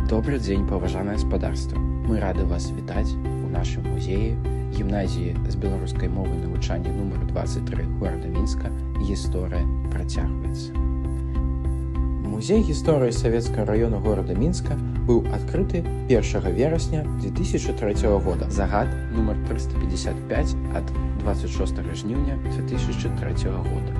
Добрый дзень, паважанае спадарства. Мы рады вас вітаць у нашым музеі, гімназіі з беларускай мовы навучання нумар 23 горада Мінска. Гісторыя працягваецца. Музей гісторыі савецкага раёна горада Мінска быў адкрыты 1 верасня 2003 года. Загад нумар 355 ад 26 жніўня 2003 года.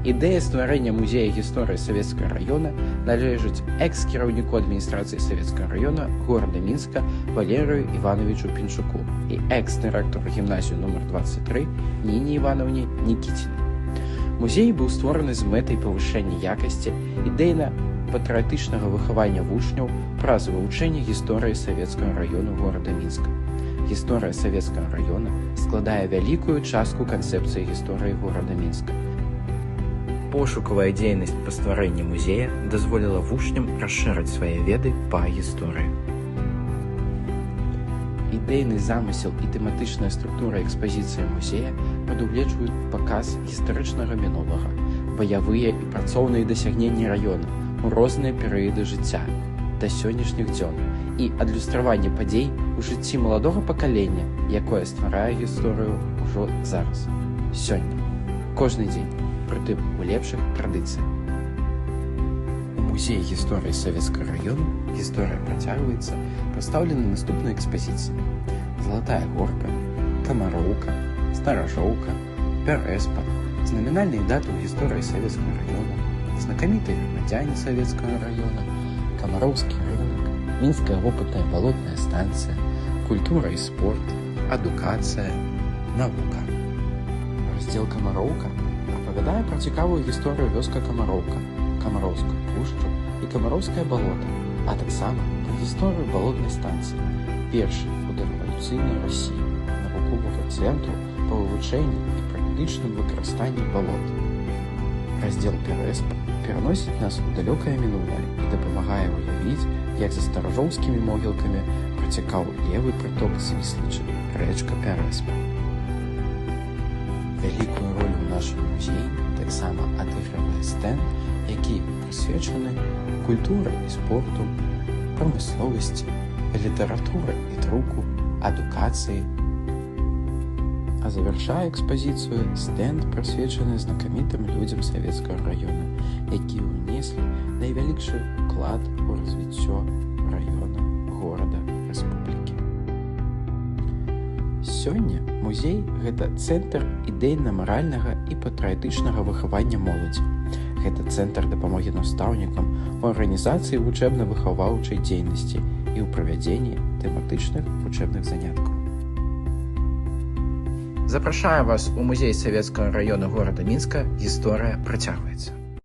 Ідэя стварэння музея гісторыі савецкага раёна належыць экс-кіраўніку адміністрацыі савецкага раёна горада Мінска Валерыю Івановичу Пінчуку і экс-дырэктару гімназію нумар 23 Ніне Івановне Нікіцінай. Музей быў створаны з мэтай павышэння якасці ідэйна-патрыятычнага выхавання вучняў праз вывучэнне гісторыі савецкага раёну горада Мінска. Гісторыя савецкага раёна складае вялікую частку канцэпцыі гісторыі горада Мінска. Пошукавая дзейнасць па стварэнні музея дазволіла вучням расшырыць свае веды па гісторыі. Ідэйны замысел і тэматычная структура экспазіцыі музея прадугледжваюць паказ гістарычнага мінулага, баявыя і працоўныя дасягненні раёна ў розныя перыяды жыцця да сённяшніх дзён і адлюстраванне падзей у жыцці маладога пакалення, якое стварае гісторыю ўжо зараз, сёння, кожны дзень. Прытым у лепшых традыцыях. У музеі гісторыі савецкага раёна гісторыя працягваецца, прадстаўлены наступныя экспазіцыі: Залатая горка, Камароўка, Старажоўка, Пярэспа, знамінальныя даты ў гісторыі савецкага раёна, знакамітыя грамадзяне савецкага раёна, Камароўскі рынак, Мінская вопытная балотная станцыя, культура і спорт, адукацыя, навука. Раздзел Камароўка апавядае пра цікавую гісторыю вёска Камароўка, Камароўскую пушчу і Камароўскае балота, а таксама пра гісторыю балотнай станцыі, першай у дарэвалюцыйнай Расіі, навуковага цэнтру па вывучэнні і практычным выкарыстанні балот. Раздзел Пярэспа пераносіць нас у далёкае мінулае і дапамагае уявіць, як за старажоўскімі могілкамі працякаў левы прыток Свіслічы, рэчка Пярэспа. Вялікую ролю ў нашым музеі таксама адыгрывае стэнд, які прысвечаны культуры і спорту, прамысловасці, літаратуры і друку, адукацыі. А завяршае экспазіцыю стэнд, прысвечаны знакамітым людзям савецкага раёна, якія ўнеслі найвялікшы ўклад у развіццё раёна, горада, рэспублікі. Сёння музей – гэта цэнтр ідэйна-маральнага і патрыятычнага выхавання моладзі. Гэта цэнтр дапамогі настаўнікам у арганізацыі вучэбна-выхаваўчай дзейнасці і ў правядзенні тэматычных вучэбных заняткаў. Запрашаю вас у музей савецкага раёна горада Мінска. Гісторыя працягваецца.